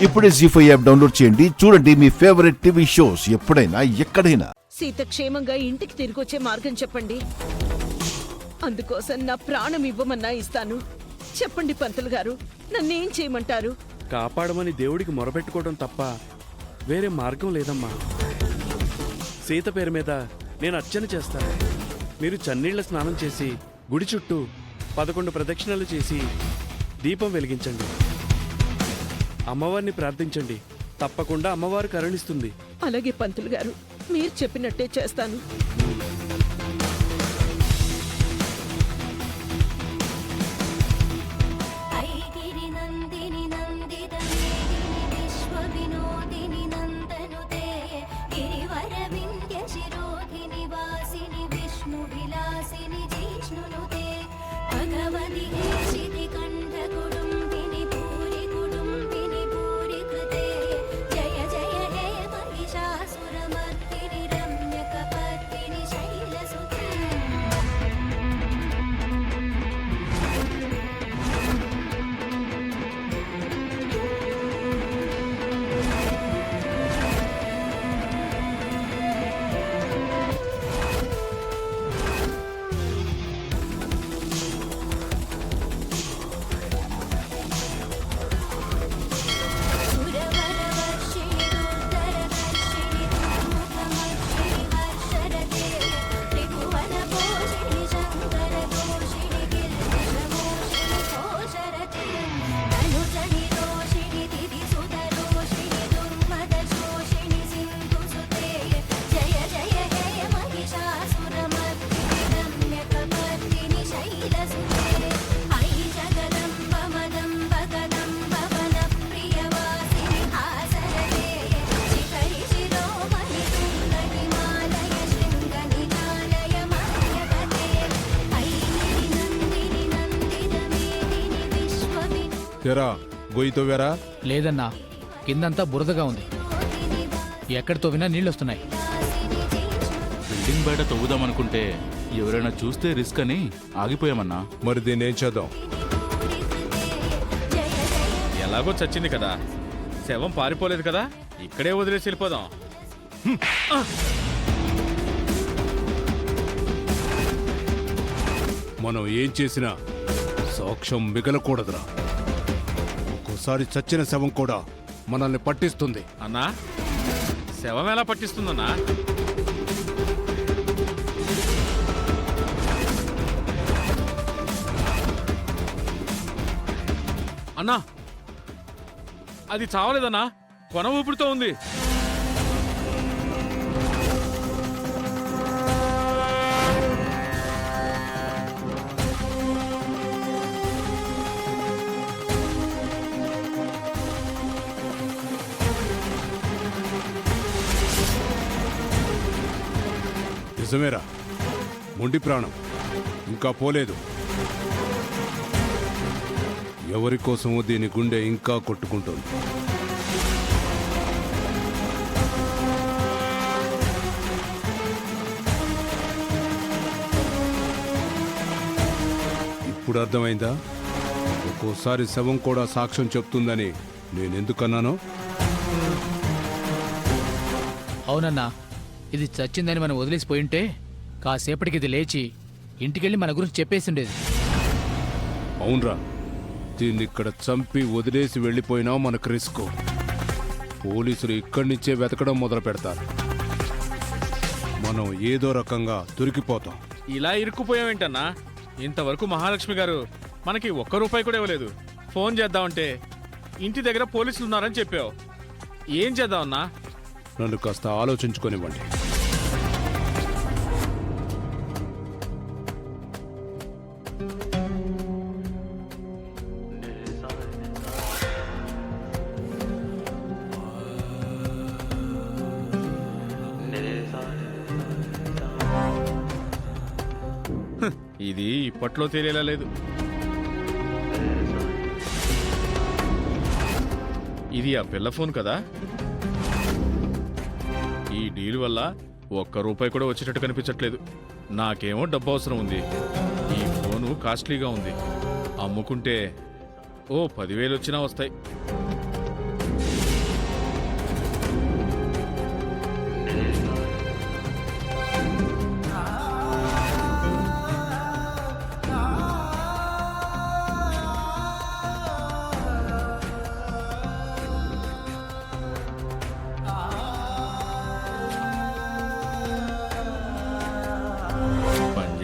ఇప్పుడే జీ5 app download చేయండి. చూడండి మీ ఫేవరెట్ టీవీ షోస్ ఎప్పుడైనా ఎక్కడైనా. సీత క్షేమంగా ఇంటికి తిరిగొచ్చే మార్గం చెప్పండి. అందుకోసం నా ప్రాణం ఇవ్వమన్నా ఇస్తాను. చెప్పండి పంతులు గారు, నన్నేం చేయమంటారు? కాపాడమని దేవుడికి మొరపెట్టుకోవడం తప్ప వేరే మార్గం లేదమ్మా. సీత పేరు మీద నేను అర్చన చేస్తాను. మీరు చన్నీళ్ల స్నానం చేసి గుడి చుట్టూ 11 ప్రదక్షిణలు చేసి దీపం వెలిగించండి. అమ్మవారిని ప్రార్థించండి. తప్పకుండా అమ్మవారు కరుణిస్తుంది. అలాగే పంతులు గారు, మీరు చెప్పినట్టే చేస్తాను. తెరా గొయ్యి తవ్వారా? లేదన్నా, కిందంతా బురదగా ఉంది. ఎక్కడ తవ్వినా నీళ్ళొస్తున్నాయి. బిల్డింగ్ బయట తవ్వుదామనుకుంటే ఎవరైనా చూస్తే రిస్క్ అని ఆగిపోయామన్నా. మరి దీన్ని ఏం చేద్దాం? ఎలాగో చచ్చింది కదా, శవం పారిపోలేదు కదా, ఇక్కడే వదిలేసి వెళ్ళిపోదాం. మనం ఏం చేసినా సాక్ష్యం మిగలకూడదురా. ఒక్కోసారి చచ్చిన శవం కూడా మనల్ని పట్టిస్తుంది. అన్నా, శవం ఎలా పట్టిస్తుందన్నా? అన్నా, అది చావలేదన్నా, కొన ఊపిరితో ఉంది. నిజమేరా, మొండి ప్రాణం ఇంకా పోలేదు. ఎవరి కోసమో దీని గుండె ఇంకా కొట్టుకుంటుంది. ఇప్పుడు అర్థమైందా? ఒక్కోసారి శవం కూడా సాక్ష్యం చెప్తుందని నేనెందుకన్నానో? అవునన్నా, ఇది చచ్చిందని మనం వదిలేసిపోయింటే కాసేపటికి ఇది లేచి ఇంటికెళ్ళి మన గురించి చెప్పేసిండేది. అవునరా, దీన్ని ఇక్కడ చంపి వదిలేసి వెళ్ళిపోయినా మనకు రిస్క్. పోలీసులు ఇక్కడి నుంచే వెతకడం మొదలు పెడతారు. మనం ఏదో రకంగా దొరికిపోతాం. ఇలా ఇరుక్కుపోయావేంటన్నా? ఇంతవరకు మహాలక్ష్మి గారు మనకి ₹1 కూడా ఇవ్వలేదు. ఫోన్ చేద్దామంటే ఇంటి దగ్గర పోలీసులు ఉన్నారని చెప్పావు. ఏం చేద్దామన్నా? నన్ను కాస్త ఆలోచించుకొనివ్వండి. ఇది ఇప్పట్లో తేలేలా లేదు. ఇది ఆ పిల్ల ఫోన్ కదా. ఈ డీల్ వల్ల ₹1 కూడా వచ్చేటట్టు కనిపించట్లేదు. నాకేమో డబ్బు అవసరం ఉంది. ఈ ఫోను కాస్ట్లీగా ఉంది. అమ్ముకుంటే ఓ 10,000 వచ్చినా వస్తాయి.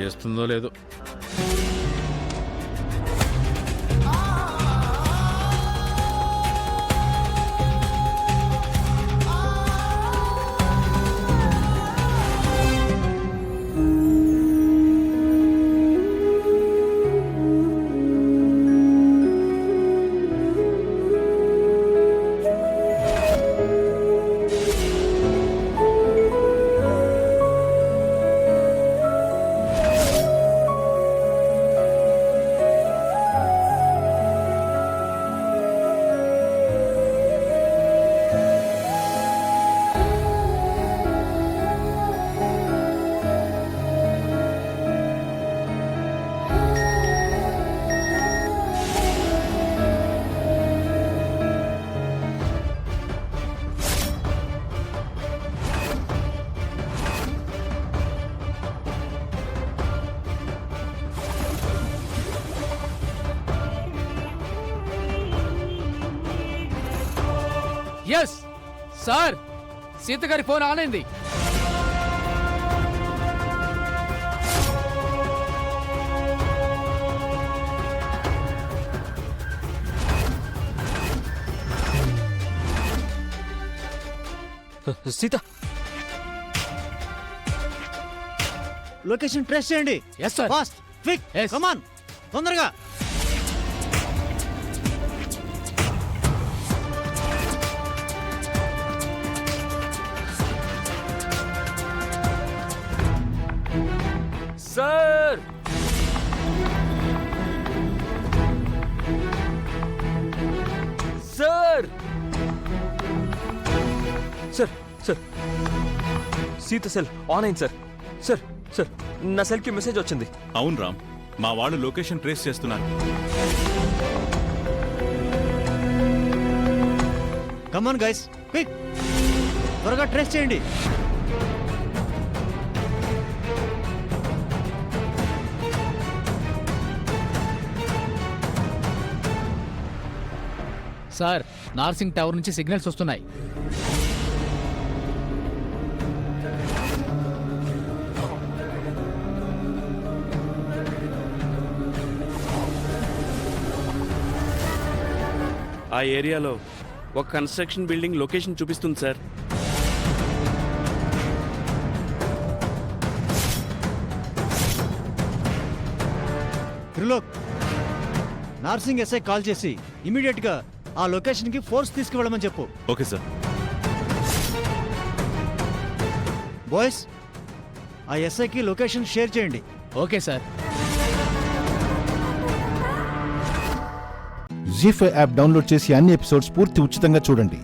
చేస్తుందో లేదో. ఎస్ సార్, సీత గారి ఫోన్ ఆన్ అయింది. సీత, లొకేషన్ ట్రేస్ చేయండి. Yes sir. Fast, quick, Yes. Come on, తొందరగా. Sir sir sir sir Seetha cell on అయింది సార్. సార్ సార్ నా సెల్కి మెసేజ్ వచ్చింది. అవును రామ్, మా వాళ్ళు లొకేషన్ ట్రేస్ చేస్తున్నారు. కమాన్ గైస్, క్విక్, త్వరగా ట్రేస్ చేయండి. సార్, నార్సింగ్ టవర్ నుంచి సిగ్నల్స్ వస్తున్నాయి. ఆ ఏరియాలో ఒక కన్స్ట్రక్షన్ బిల్డింగ్ లొకేషన్ చూపిస్తుంది sir. Trilok, Narsing SI call చేసి ఇమీడియట్ గా ఆ లొకేషన్ కి ఫోర్స్ తీసుకువెళ్ళమని చెప్పు. Okay sir. బాయ్స్, ఆ ఎస్ఐకి లొకేషన్ షేర్ చేయండి. Okay sir. Zee5 app download చేసి అన్ని ఎపిసోడ్స్ పూర్తి ఉచితంగా చూడండి.